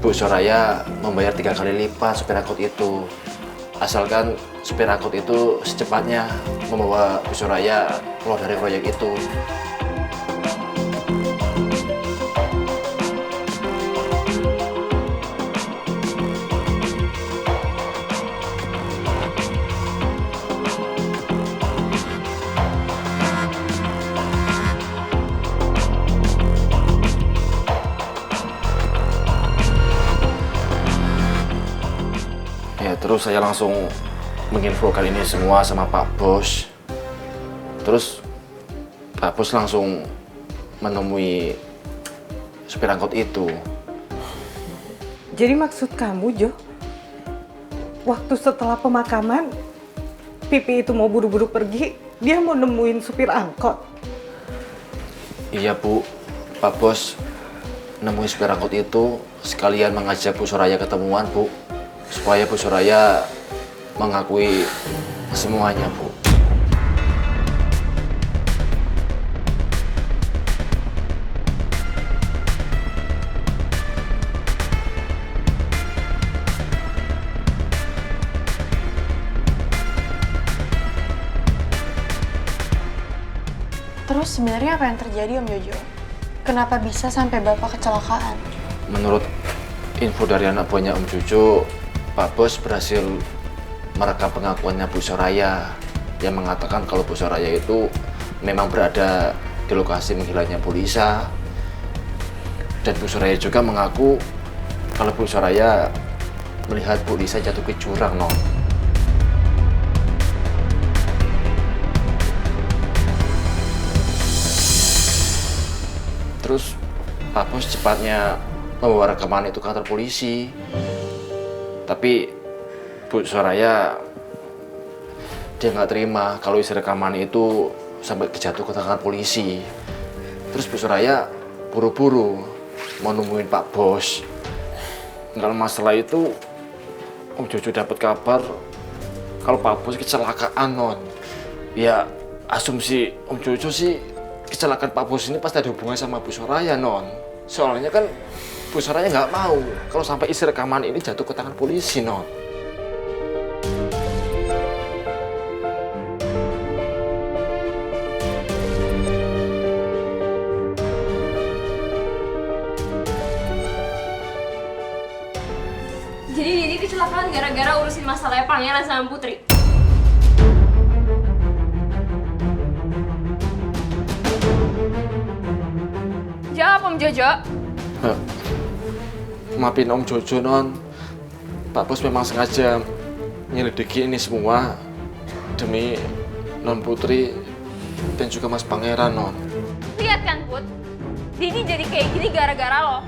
Bu Soraya membayar 3 kali lipat supir angkot itu. Asalkan supir angkot itu secepatnya membawa Bu Soraya keluar dari proyek itu. Ya, terus saya langsung menginfokan ini semua sama Pak Bos. Terus Pak Bos langsung menemui supir angkot itu. Jadi maksud kamu, Jo, waktu setelah pemakaman, Pipi itu mau buru-buru pergi, dia mau nemuin supir angkot? Iya, Bu. Pak Bos nemuin supir angkot itu sekalian mengajak Bu Soraya ketemuan, Bu. Supaya Bu Soraya mengakui semuanya, Bu. Terus sebenarnya apa yang terjadi Om Jojo? Kenapa bisa sampai Bapak kecelakaan? Menurut info dari anak buahnya Om Jojo, Pak Bos berhasil merekam pengakuannya Bu Soraya yang mengatakan kalau Bu Soraya itu memang berada di lokasi menghilangnya Bu Lisa. Dan Bu Soraya juga mengaku kalau Bu Soraya melihat Bu Lisa jatuh ke jurang, no. Terus Pak Bos cepatnya membawa rekaman itu ke kantor polisi. Tapi Bu Soraya dia nggak terima kalau isi rekaman itu sampai jatuh ke tangan polisi. Terus Bu Soraya buru-buru mau nemuin Pak Bos. Nggak lama setelah itu Om Jojo dapat kabar kalau Pak Bos kecelakaan, non. Ya asumsi Om Jojo sih kecelakaan Pak Bos ini pasti ada hubungannya sama Bu Soraya, non. Soalnya kan Bu Soraya nggak mau kalau sampai isi rekaman ini jatuh ke tangan polisi, non. Jadi Didi kecelakaan gara-gara urusin masalahnya Pangeran sama Putri. Jawab Om Jojo. Maafin Om Jojo, non. Pak Bos memang sengaja menyelidiki ini semua demi Non Putri dan juga Mas Pangeran, non. Lihat kan Put, Didi jadi kayak gini gara-gara lo.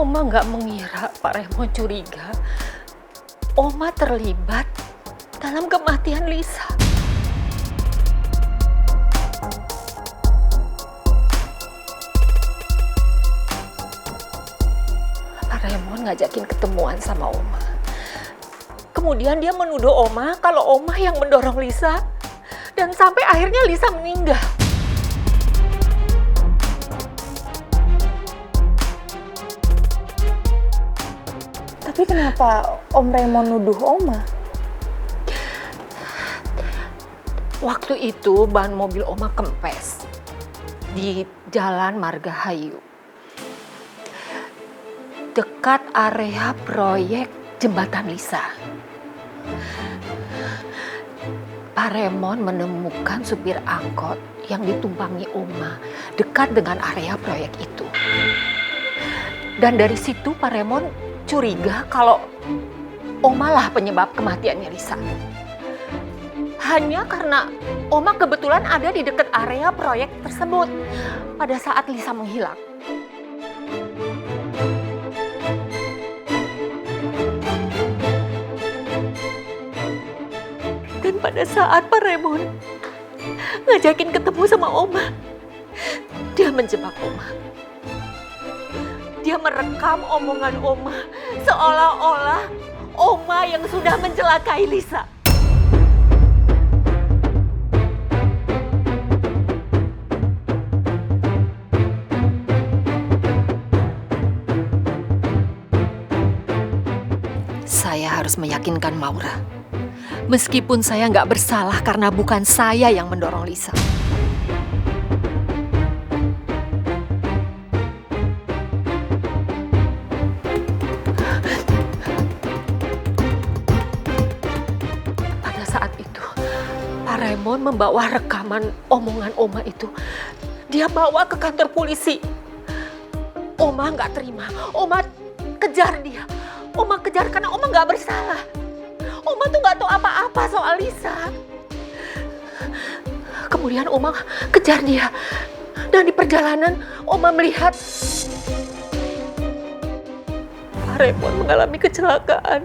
Oma nggak mengira Pak Raymond curiga Oma terlibat dalam kematian Lisa. Pak Raymond ngajakin ketemuan sama Oma. Kemudian dia menuduh Oma kalau Oma yang mendorong Lisa dan sampai akhirnya Lisa meninggal. Tapi kenapa Om Raymond nuduh Oma? Waktu itu ban mobil Oma kempes di Jalan Margahayu, dekat area proyek jembatan Lisa. Pak Raymond menemukan supir angkot yang ditumpangi Oma dekat dengan area proyek itu. Dan dari situ Pak Raymond curiga kalau Oma lah penyebab kematiannya Lisa. Hanya karena Oma kebetulan ada di dekat area proyek tersebut pada saat Lisa menghilang. Dan pada saat Pak Raymond ngajakin ketemu sama Oma, dia menjebak Oma. Dia dia merekam omongan Oma seolah-olah Oma yang sudah mencelakai Lisa. Saya harus meyakinkan Maura. Meskipun saya nggak bersalah karena bukan saya yang mendorong Lisa. Pada saat itu, Pak Raymond membawa rekaman omongan Oma itu. Dia bawa ke kantor polisi. Oma nggak terima. Oma kejar dia. Oma kejar karena Oma nggak bersalah. Oma tuh nggak tahu apa-apa soal Lisa. Kemudian Oma kejar dia. Dan di perjalanan Oma melihat Pak Raymond mengalami kecelakaan.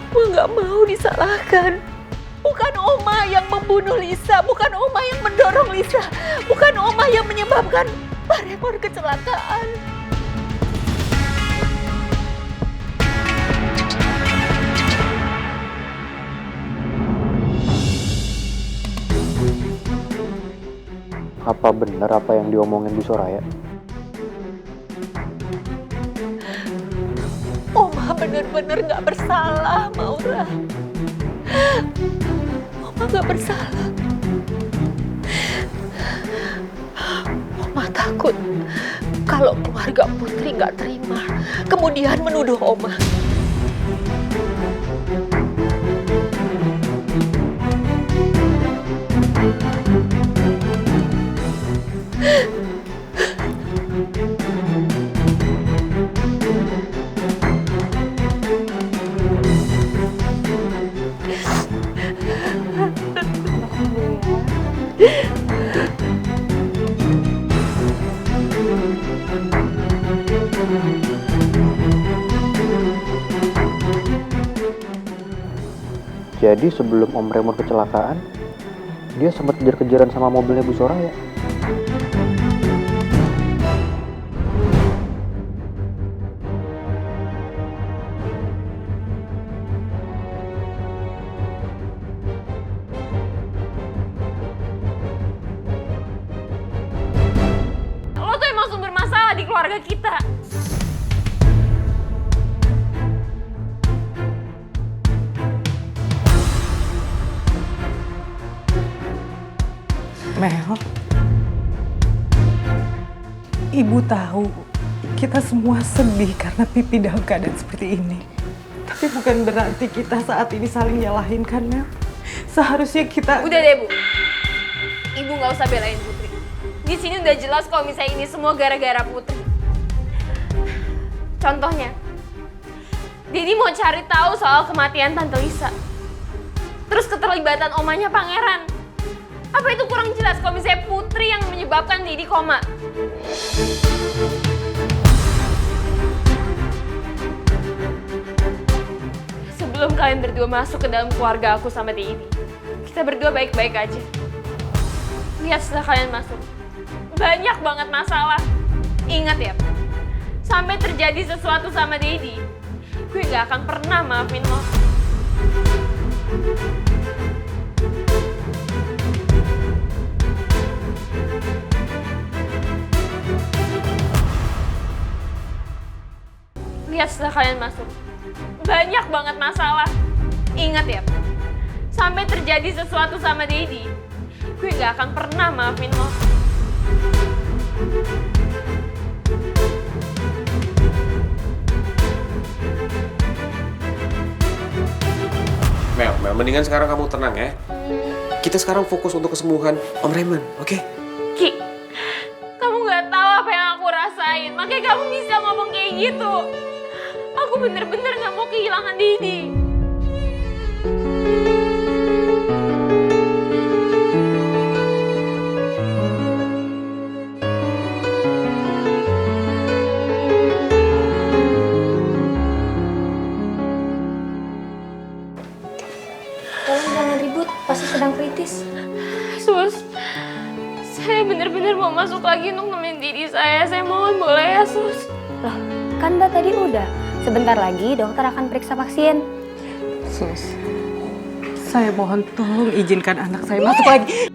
Oma nggak mau disalahkan. Bukan Oma yang membunuh Lisa, bukan Oma yang mendorong Lisa, bukan Oma yang menyebabkan Pak Raymond kecelakaan. Apa benar apa yang diomongin Bu Soraya? Oma benar-benar nggak bersalah, Maura. Oma nggak bersalah. Oma takut kalau keluarga Putri nggak terima, kemudian menuduh Oma. Jadi sebelum Om Raymond kecelakaan, dia sempat kejar-kejaran sama mobilnya Bu Soraya. Lo tuh emang sumber masalah di keluarga kita. Mel, Ibu tahu kita semua sedih karena Pipi dalam keadaan seperti ini. Tapi bukan berarti kita saat ini saling nyalahin kan, Mel? Seharusnya kita... Udah deh, Bu. Ibu nggak usah belain Putri. Di sini udah jelas kalau misalnya ini semua gara-gara Putri. Contohnya, Dini mau cari tahu soal kematian Tante Lisa. Terus keterlibatan omanya Pangeran. Apa itu kurang jelas kalau misalnya Putri yang menyebabkan Didi koma? Sebelum kalian berdua masuk ke dalam keluarga aku sama Didi, kita berdua baik-baik aja. Lihat setelah kalian masuk, banyak banget masalah. Ingat ya, sampai terjadi sesuatu sama Didi, gue gak akan pernah maafin lo. Lihat setelah kalian masuk, banyak banget masalah. Ingat ya, sampai terjadi sesuatu sama Dedi, gue gak akan pernah maafin lo. Mel, mendingan sekarang kamu tenang ya. Kita sekarang fokus untuk kesembuhan Om Raymond, oke? Ki, kamu gak tahu apa yang aku rasain, makanya kamu bisa ngomong kayak gitu. Aku bener-bener gak mau kehilangan Didi. Tolong jangan sedang kritis. Sus, saya bener-bener mau masuk lagi untuk nemenin diri saya. Saya mohon boleh ya, Sus. Loh, kan Mbak tadi udah. Sebentar lagi dokter akan periksa pasien. Sus, saya mohon tolong izinkan anak saya masuk lagi.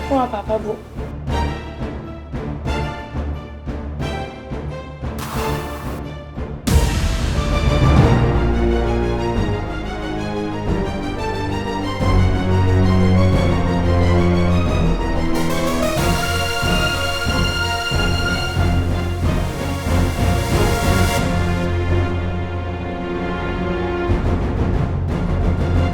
Aku nggak apa-apa, Bu.